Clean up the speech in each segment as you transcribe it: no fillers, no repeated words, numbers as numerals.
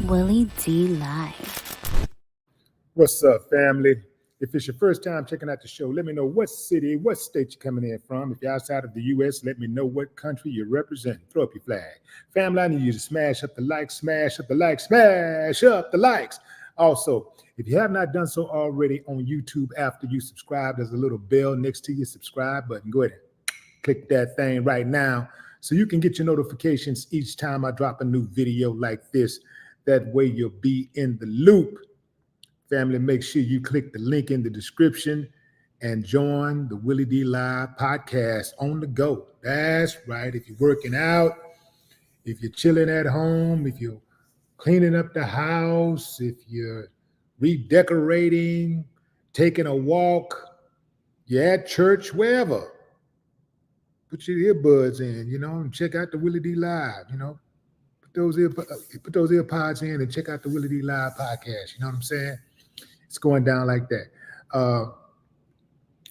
Willie D Live. What's up, family? If it's your first time checking out the show, let me know what city, what state you're coming in from. If you're outside of the U.S., let me know what country you represent. Throw up your flag. Family, I need you to smash up the likes, smash up the likes, smash up the likes. Also, if you have not done so already on YouTube after you subscribe, there's a little bell next to your subscribe button. Go ahead and click that thing right now so you can get your notifications each time I drop a new video like this. That way you'll be in the loop. Family, make sure you click the link in the description and join the Willie D Live podcast on the go. That's right. If you're working out, if you're chilling at home, if you're cleaning up the house, if you're redecorating, taking a walk, you're at church, wherever, put your earbuds in, and check out the Willie D Live, Put those earpods in and check out the Willie D Live podcast. You know what I'm saying? It's going down like that. All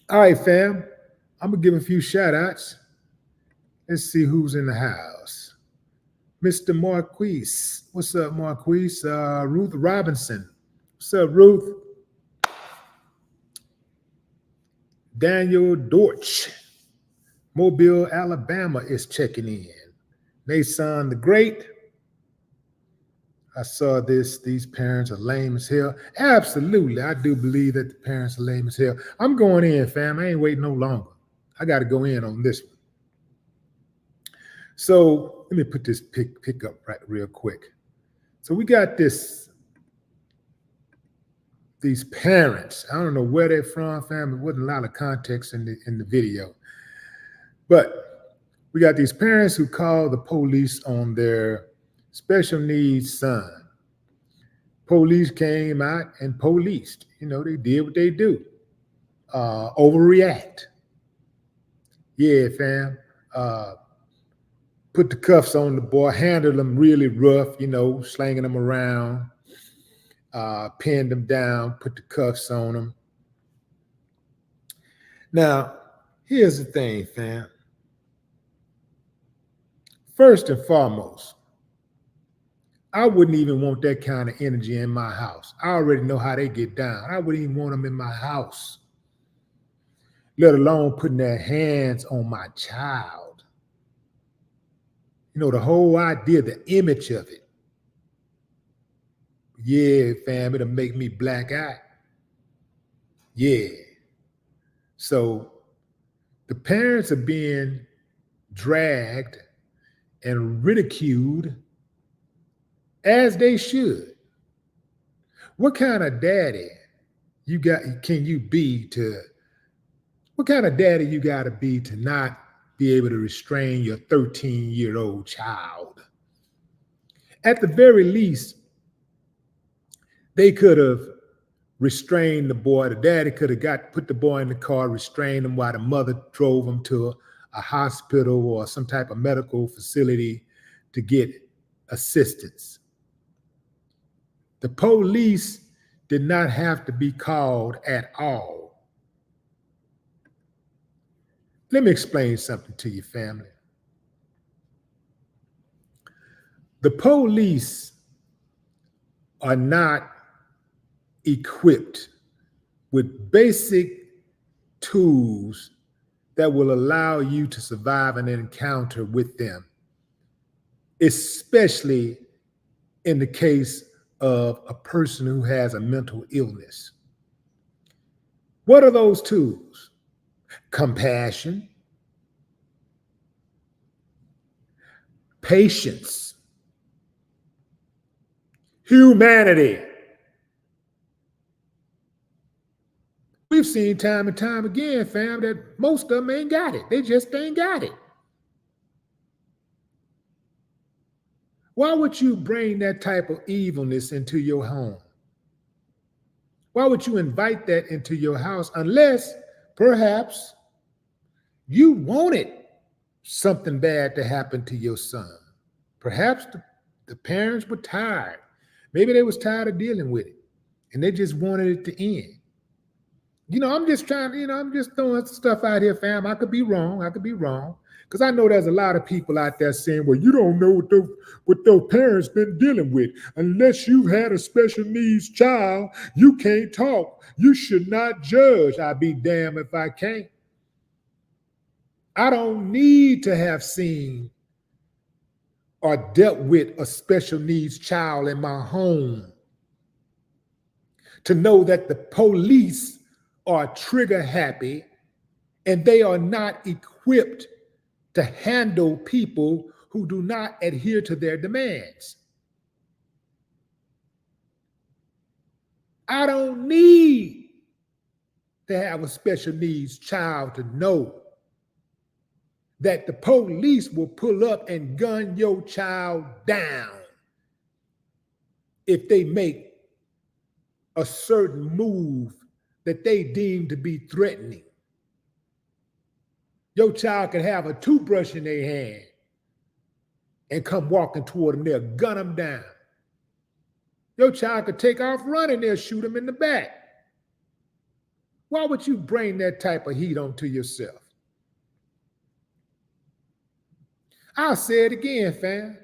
right, fam. I'm going to give a few shout outs. Let's see who's in the house. Mr. Marquise. What's up, Marquise? Ruth Robinson. What's up, Ruth? Daniel Dortch. Mobile, Alabama is checking in. Nason the Great. I saw this. These parents are lame as hell. Absolutely. I do believe that the parents are lame as hell. I'm going in, fam. I ain't waiting no longer. I got to go in on this one. So let me put this pick up right real quick. So we got these parents. I don't know where they're from, fam. There wasn't a lot of context in the video. But we got these parents who call the police on their special needs son. Police came out and policed. They did what they do. Overreact. Yeah, fam. Put the cuffs on the boy, handled him really rough, slanging him around, pinned him down, put the cuffs on him. Now, here's the thing, fam. First and foremost, I wouldn't even want that kind of energy in my house. I already know how they get down. I wouldn't even want them in my house, let alone putting their hands on my child. The whole idea, the image of it. Yeah, fam, it'll make me black eye. Yeah. So the parents are being dragged and ridiculed, as they should. What kind of daddy what kind of daddy you got to be to not be able to restrain your 13-year-old child? At the very least, they could have restrained the boy. The daddy could have put the boy in the car, restrained him while the mother drove him to a hospital or some type of medical facility to get assistance. The police did not have to be called at all. Let me explain something to you, family. The police are not equipped with basic tools that will allow you to survive an encounter with them, especially in the case of a person who has a mental illness. What are those tools? Compassion, patience, humanity. We've seen time and time again, fam, that most of them ain't got it. They just ain't got it. Why would you bring that type of evilness into your home? Why would you invite that into your house unless perhaps you wanted something bad to happen to your son? Perhaps the parents were tired. Maybe they was tired of dealing with it and they just wanted it to end. I'm just trying, I'm just throwing stuff out here, fam. I could be wrong. Because I know there's a lot of people out there saying, well, you don't know what those parents been dealing with. Unless you've had a special needs child, you can't talk. You should not judge. I'll be damned if I can't. I don't need to have seen or dealt with a special needs child in my home to know that the police are trigger happy and they are not equipped to handle people who do not adhere to their demands. I don't need to have a special needs child to know that the police will pull up and gun your child down if they make a certain move that they deem to be threatening. Your child could have a toothbrush in their hand and come walking toward them, they'll gun them down. Your child could take off running, they'll shoot them in the back. Why would you bring that type of heat onto yourself? I'll say it again, fam.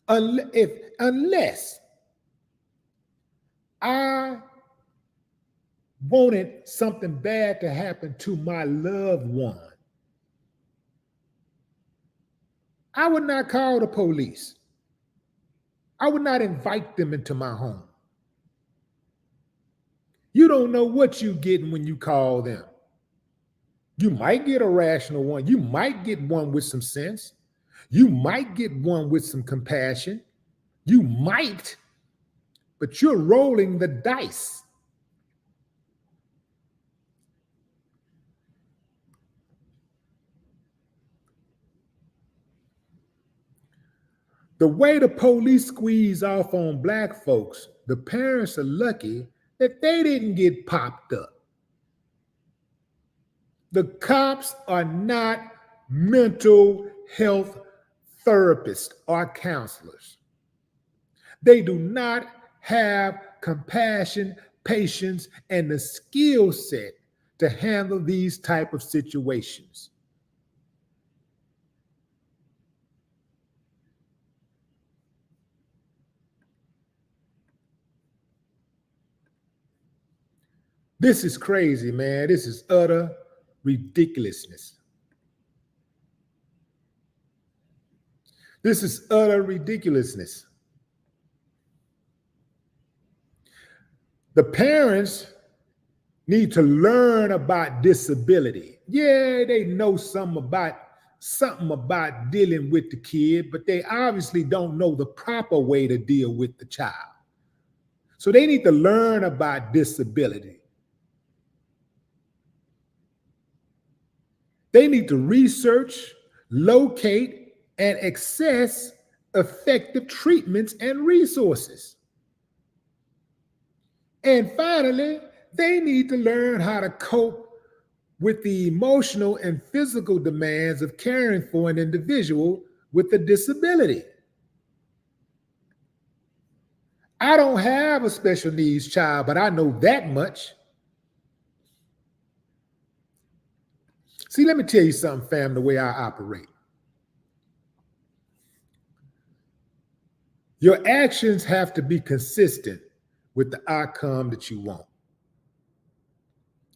Unless I wanted something bad to happen to my loved one, I would not call the police. I would not invite them into my home. You don't know what you're getting when you call them. You might get a rational one. You might get one with some sense. You might get one with some compassion. You might, but you're rolling the dice. The way the police squeeze off on black folks, the parents are lucky that they didn't get popped up. The cops are not mental health therapists or counselors. They do not have compassion, patience, and the skill set to handle these type of situations. This is crazy, man. This is utter ridiculousness. This is utter ridiculousness. The parents need to learn about disability. Yeah, they know something about dealing with the kid, but they obviously don't know the proper way to deal with the child. So they need to learn about disability. They need to research, locate, and access effective treatments and resources. And finally, they need to learn how to cope with the emotional and physical demands of caring for an individual with a disability. I don't have a special needs child, but I know that much. See, let me tell you something, fam, the way I operate. Your actions have to be consistent with the outcome that you want.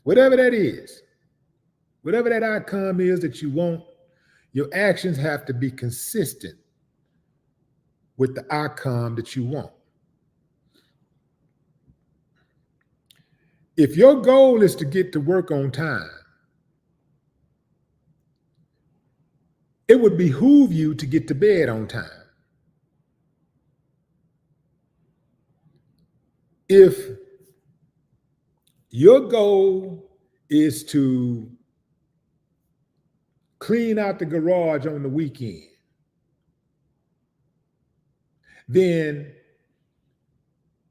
Whatever that is, whatever that outcome is that you want, your actions have to be consistent with the outcome that you want. If your goal is to get to work on time, it would behoove you to get to bed on time. If your goal is to clean out the garage on the weekend, then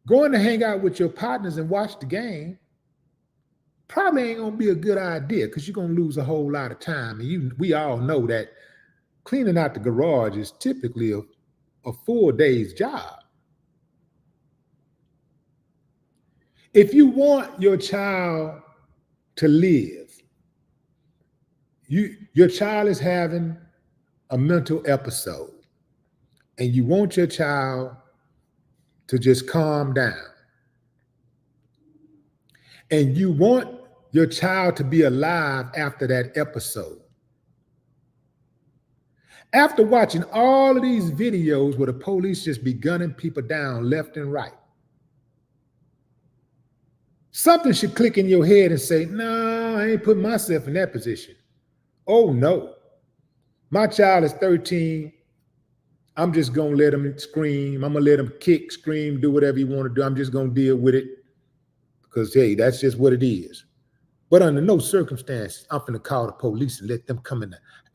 going to hang out with your partners and watch the game probably ain't gonna be a good idea because you're gonna lose a whole lot of time. And we all know that cleaning out the garage is typically a full day's job. If you want your child to live, Your child is having a mental episode, and you want your child to just calm down. And you want your child to be alive after that episode. After watching all of these videos where the police just be gunning people down left and right, something should click in your head and say, no, I ain't putting myself in that position. Oh no, my child is 13. I'm just going to let him scream. I'm going to let him kick, scream, do whatever you want to do. I'm just going to deal with it because, hey, that's just what it is. But under no circumstances, I'm going to call the police and let them come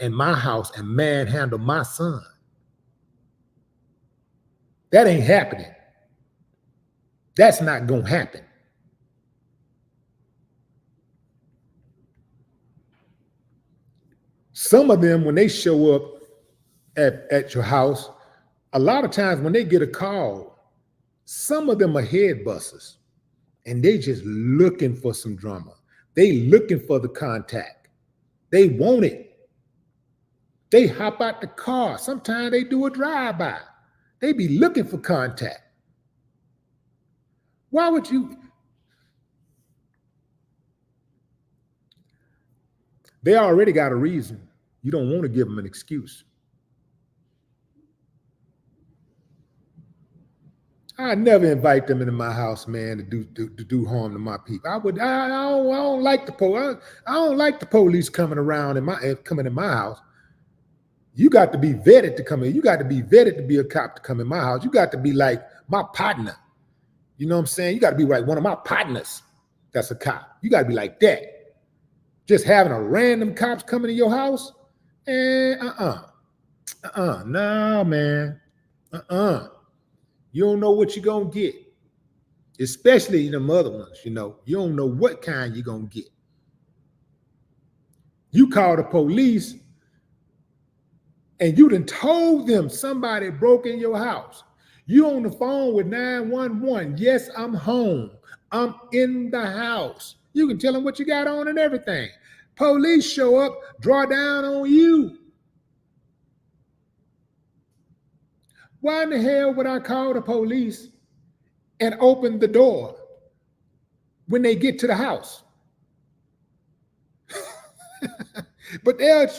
in my house and manhandle my son. That ain't happening. That's not going to happen. Some of them, when they show up at your house, a lot of times when they get a call, some of them are head busters and they just looking for some drama. They looking for the contact. They want it. They hop out the car. Sometimes they do a drive-by. They be looking for contact. Why would you? They already got a reason. You don't want to give them an excuse. I never invite them into my house, man, to do harm to my people. I don't like the police. I don't like the police coming around coming in my house. You got to be vetted to come in. You got to be vetted to be a cop to come in my house. You got to be like my partner. You know what I'm saying? You got to be like one of my partners that's a cop. You got to be like that. Just having a random cops coming to your house? No, man. You don't know what you're going to get. Especially them other ones, you don't know what kind you're going to get. You call the police and you done told them somebody broke in your house. You on the phone with 911. Yes, I'm home. I'm in the house. You can tell them what you got on and everything. Police show up, draw down on you. Why in the hell would I call the police and open the door when they get to the house? But they'll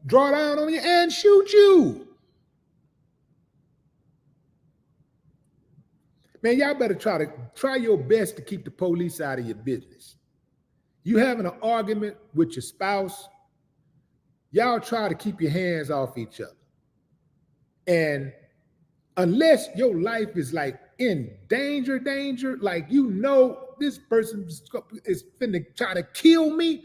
draw down on you and shoot you. Man, y'all better try your best to keep the police out of your business. You having an argument with your spouse, y'all try to keep your hands off each other. And unless your life is like in danger, like this person is finna try to kill me,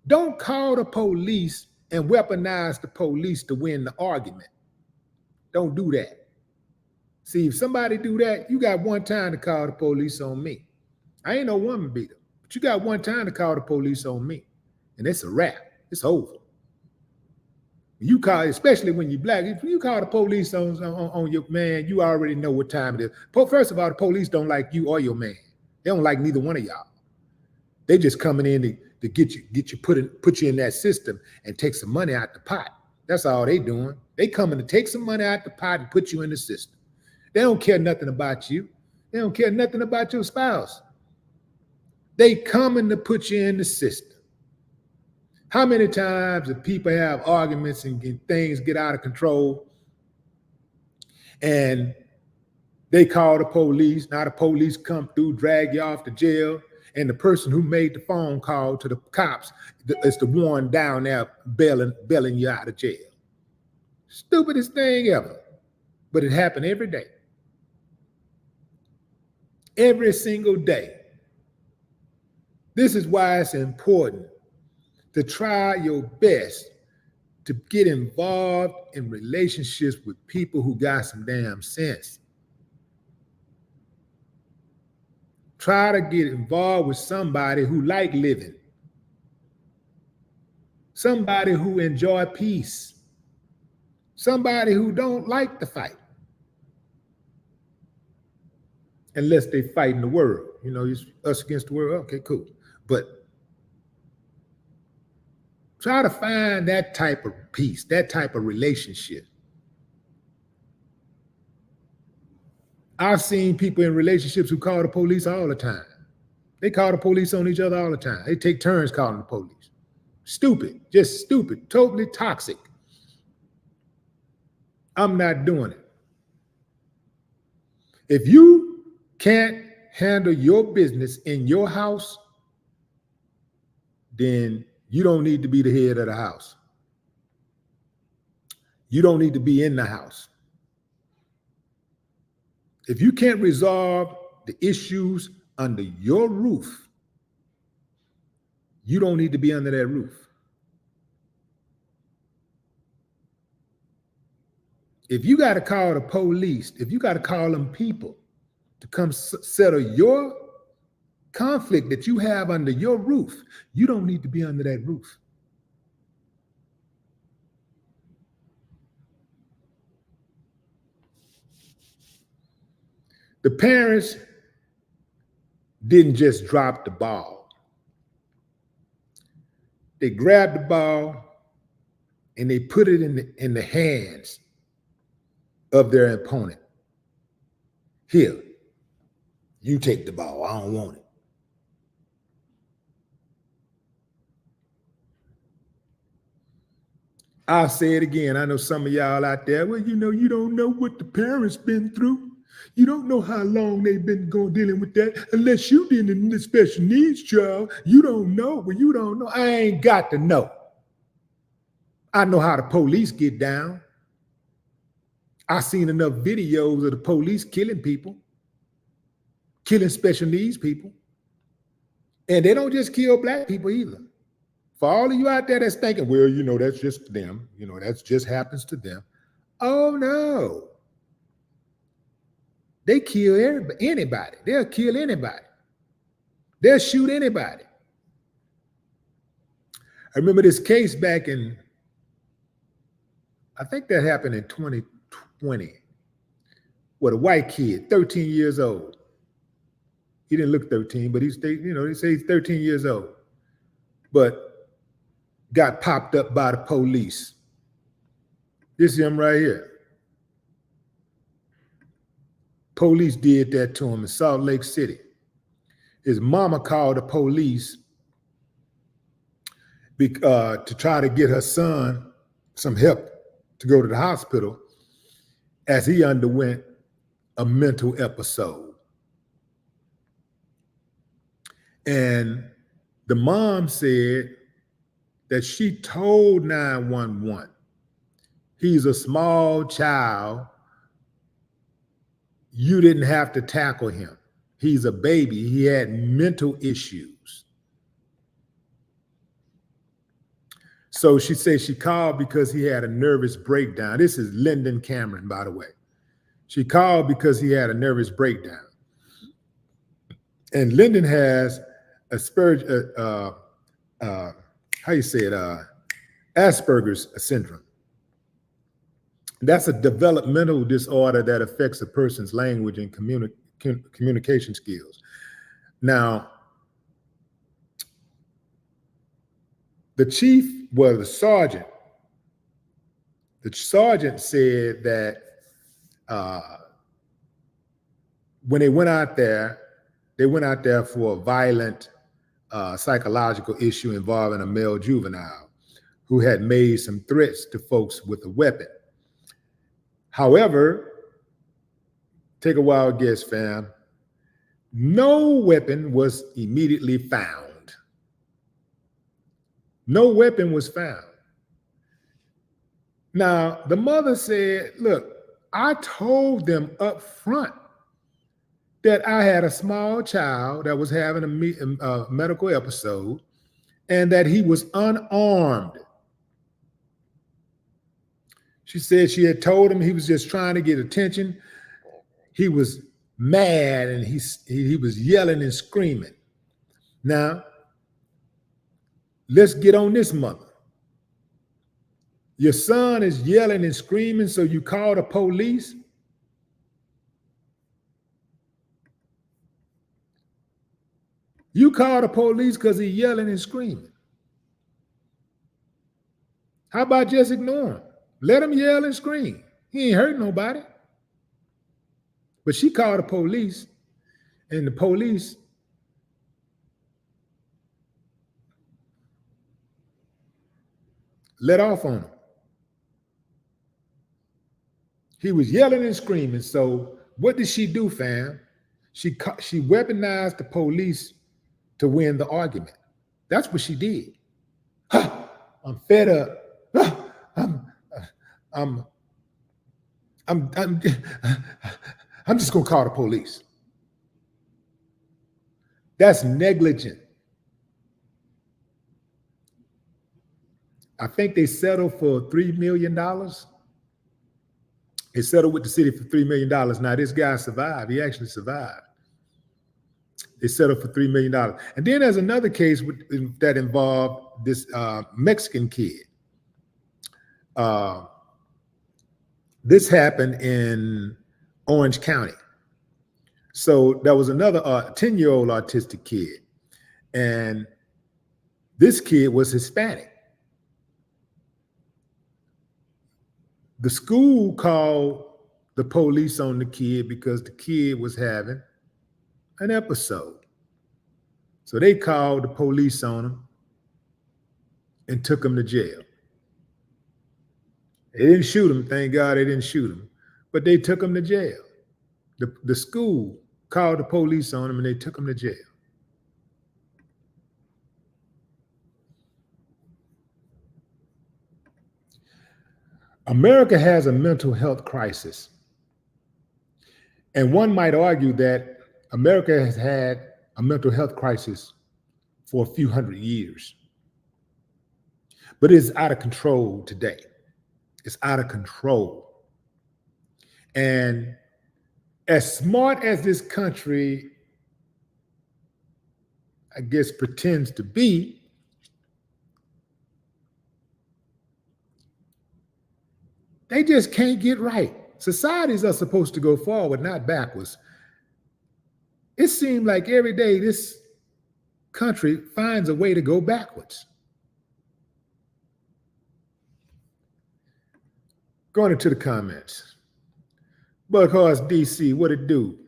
don't call the police and weaponize the police to win the argument. Don't do that. See, if somebody do that, you got one time to call the police on me. I ain't no woman beater, but you got one time to call the police on me, and it's a wrap. It's over. You call, especially when you're black, if you call the police on your man, you already know what time it is. First of all, the police don't like you or your man. They don't like neither one of y'all. They just coming in to get you put you in that system and take some money out the pot. That's all they doing. They coming to take some money out the pot and put you in the system. They don't care nothing about you. They don't care nothing about your spouse. They coming to put you in the system. How many times do people have arguments and things get out of control and they call the police? Now the police come through, drag you off to jail, and the person who made the phone call to the cops is the one down there bailing you out of jail. Stupidest thing ever. But it happened every day. Every single day. This is why it's important to try your best to get involved in relationships with people who got some damn sense. Try to get involved with somebody who like living. Somebody who enjoy peace. Somebody who don't like to fight. Unless they fight in the world. It's us against the world. Okay, cool. But Try to find that type of peace, that type of relationship. I've seen people in relationships who call the police all the time. They call the police on each other all the time. They take turns calling the police. Stupid, just stupid, totally toxic. I'm not doing it. If you can't handle your business in your house, then you don't need to be the head of the house. You don't need to be in the house. If you can't resolve the issues under your roof, you don't need to be under that roof. If you got to call the police, if you got to call them people to come settle your conflict that you have under your roof, you don't need to be under that roof. The parents didn't just drop the ball. They grabbed the ball and they put it in the hands of their opponent. Here, you take the ball. I don't want it. I'll say it again. I know some of y'all out there, well, you know, you don't know what the parents been through. You don't know how long they've been dealing with that. Unless you dealing in this special needs child, you don't know. Well, you don't know. I ain't got to know. I know how the police get down. I've seen enough videos of the police killing people, killing special needs people. And they don't just kill black people either. For all of you out there that's thinking, well, you know, that's just them. You know, that just happens to them. Oh, no. They kill anybody. They'll kill anybody. They'll shoot anybody. I remember this case back in, I think that happened in 2020, with a white kid, 13 years old. He didn't look 13, but they say he's 13 years old, but got popped up by the police. This is him right here. Police did that to him in Salt Lake City. His mama called the police to try to get her son some help to go to the hospital as he underwent a mental episode. And the mom said that she told 911, he's a small child. You didn't have to tackle him. He's a baby. He had mental issues. So she said she called because he had a nervous breakdown. This is Lyndon Cameron, by the way. She called because he had a nervous breakdown. And Lyndon has Asperger's syndrome. That's a developmental disorder that affects a person's language and communication skills. Now, the sergeant said that when they went out there for a violent psychological issue involving a male juvenile who had made some threats to folks with a weapon. However, take a wild guess, fam. No weapon was immediately found. No weapon was found. Now, the mother said, look, I told them up front that I had a small child that was having a medical episode and that he was unarmed. She said she had told him he was just trying to get attention. He was mad and he was yelling and screaming. Now, let's get on this, mother. Your son is yelling and screaming, so you call the police? You call the police because he's yelling and screaming. How about just ignore him? Let him yell and scream. He ain't hurt nobody. But she called the police, and the police let off on him. He was yelling and screaming. So what did she do, fam? She weaponized the police to win the argument. That's what she did. I'm fed up. I'm just gonna call the police. That's negligent. I think they settled for $3 million. They settled with the city for $3 million. Now this guy survived. He actually survived. They settled for $3 million. And then there's another case that involved this Mexican kid. This happened in Orange County. So there was another 10-year-old autistic kid. And this kid was Hispanic. The school called the police on the kid because the kid was having an episode. So they called the police on him and took him to jail. They didn't shoot him. Thank God they didn't shoot him. But they took him to jail. The school called the police on him and they took him to jail. America has a mental health crisis. And one might argue that America has had a mental health crisis for a few hundred years. But it's out of control today. It's out of control. And as smart as this country, I guess, pretends to be, they just can't get right. Societies are supposed to go forward, not backwards. It seems like every day this country finds a way to go backwards. Going into the comments. Buckhorse DC, what it do?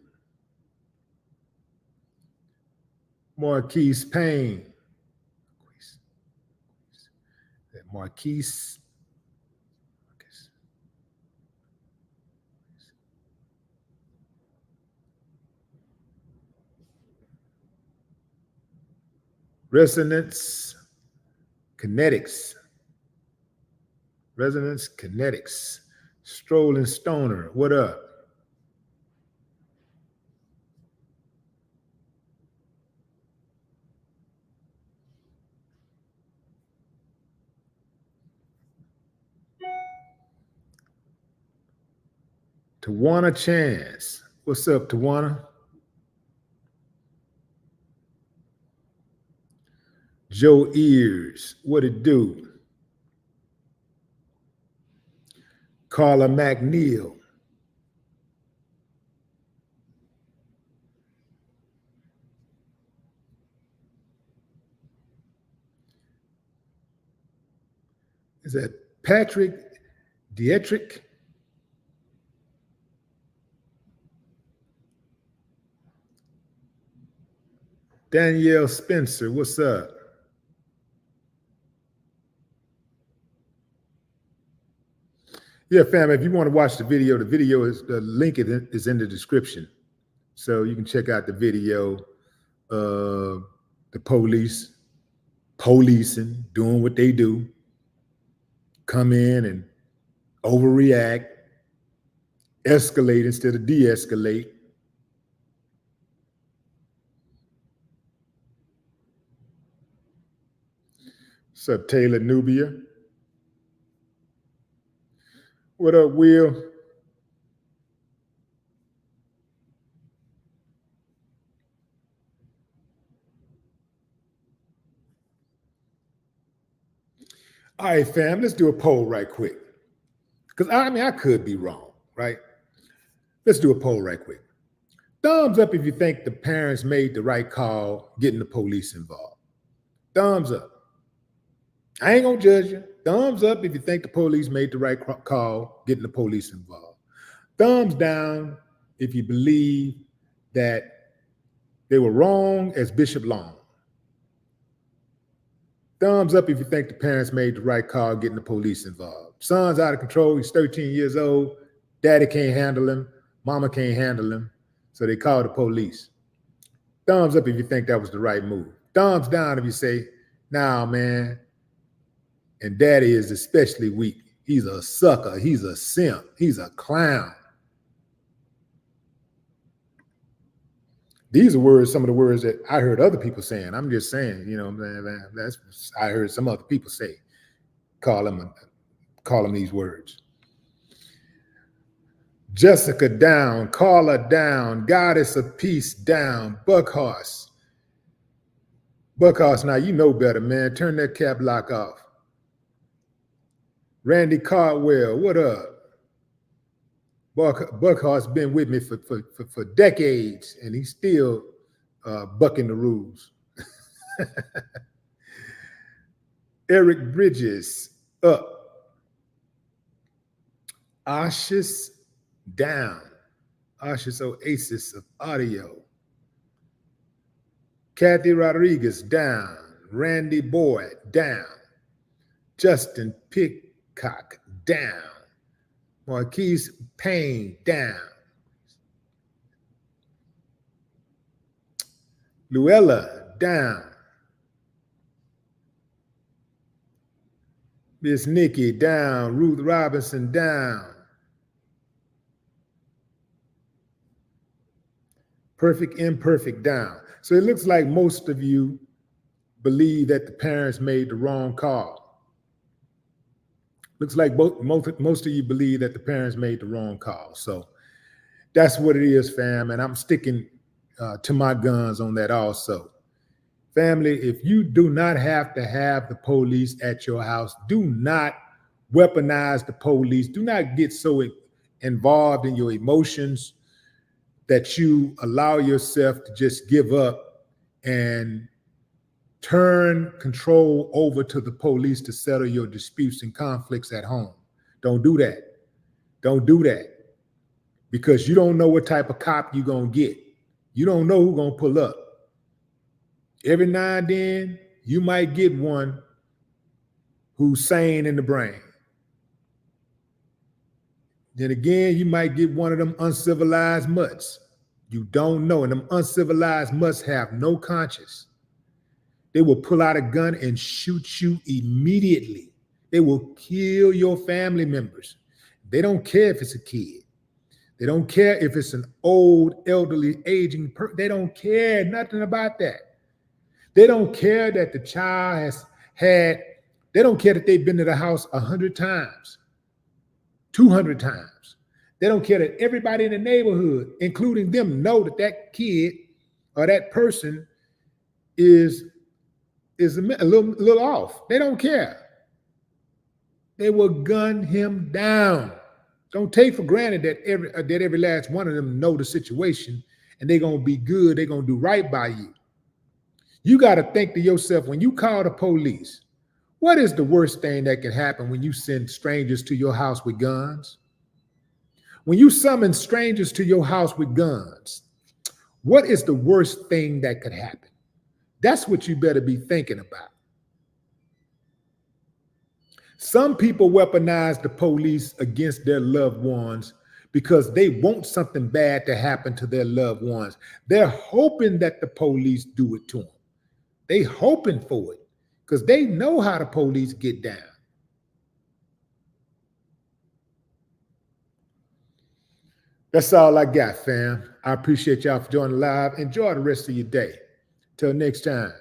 Marquise Payne. Marquise. Resonance Kinetics. Resonance Kinetics. Strolling Stoner, what up? Tawana Chance. What's up, Tawana? Joe Ears, what it do? Carla McNeil. Is that Patrick Dietrich? Danielle Spencer, what's up? Yeah, fam, if you want to watch the video is the link is in the description. So you can check out the video of the police policing, doing what they do, come in and overreact, escalate instead of de-escalate. What's up, Taylor Nubia? What up, Will? All right, fam, let's do a poll right quick. Because I could be wrong, right? Let's do a poll right quick. Thumbs up if you think the parents made the right call getting the police involved. Thumbs up. I ain't gonna judge you. Thumbs up if you think the police made the right call getting the police involved. Thumbs down if you believe that they were wrong as Bishop Long. Thumbs up if you think the parents made the right call getting the police involved. Son's out of control. He's 13 years old. Daddy can't handle him. Mama can't handle him. So they called the police. Thumbs up if you think that was the right move. Thumbs down if you say, nah, man, and daddy is especially weak. He's a sucker. He's a simp. He's a clown. These are words, some of the words that I heard other people saying. I'm just saying, you know, that's I heard some other people say, call them these words. Jessica down, Carla down, Goddess of Peace down, Buckhorse. Buckhorse, now you know better, man. Turn that cap lock off. Randy Cardwell, what up? Buckhorse been with me for decades, and he's still bucking the rules. Eric Bridges, up. Ashes down. Ashes Oasis of Audio. Kathy Rodriguez, down. Randy Boyd, down. Justin Pickcock, down. Marquise Payne, down. Luella, down. Miss Nikki, down. Ruth Robinson, down. Perfect Imperfect, down. So it looks like most of you believe that the parents made the wrong call. Looks like most of you believe that the parents made the wrong call. So that's what it is, fam. And I'm sticking to my guns on that also. Family, if you do not have to have the police at your house, do not weaponize the police. Do not get so involved in your emotions that you allow yourself to just give up and turn control over to the police to settle your disputes and conflicts at home. Don't do that. Don't do that. Because you don't know what type of cop you're going to get. You don't know who's going to pull up. Every now and then, you might get one who's sane in the brain. Then again, you might get one of them uncivilized mutts. You don't know. And them uncivilized mutts have no conscience. They will pull out a gun and shoot you immediately. They will kill your family members. They don't care if it's a kid. They don't care if it's an old, elderly, aging person. They don't care nothing about that. They don't care that the child they don't care that they've been to the house 100 times, 200 times. They don't care that everybody in the neighborhood, including them, know that that kid or that person is a little off. They don't care. They will gun him down. Don't take for granted that every last one of them know the situation and they're going to be good. They're going to do right by you. You got to think to yourself, when you call the police, what is the worst thing that can happen when you send strangers to your house with guns? When you summon strangers to your house with guns, what is the worst thing that could happen? That's what you better be thinking about. Some people weaponize the police against their loved ones because they want something bad to happen to their loved ones. They're hoping that the police do it to them. They hoping for it because they know how the police get down. That's all I got, fam. I appreciate y'all for joining live. Enjoy the rest of your day. Till next time.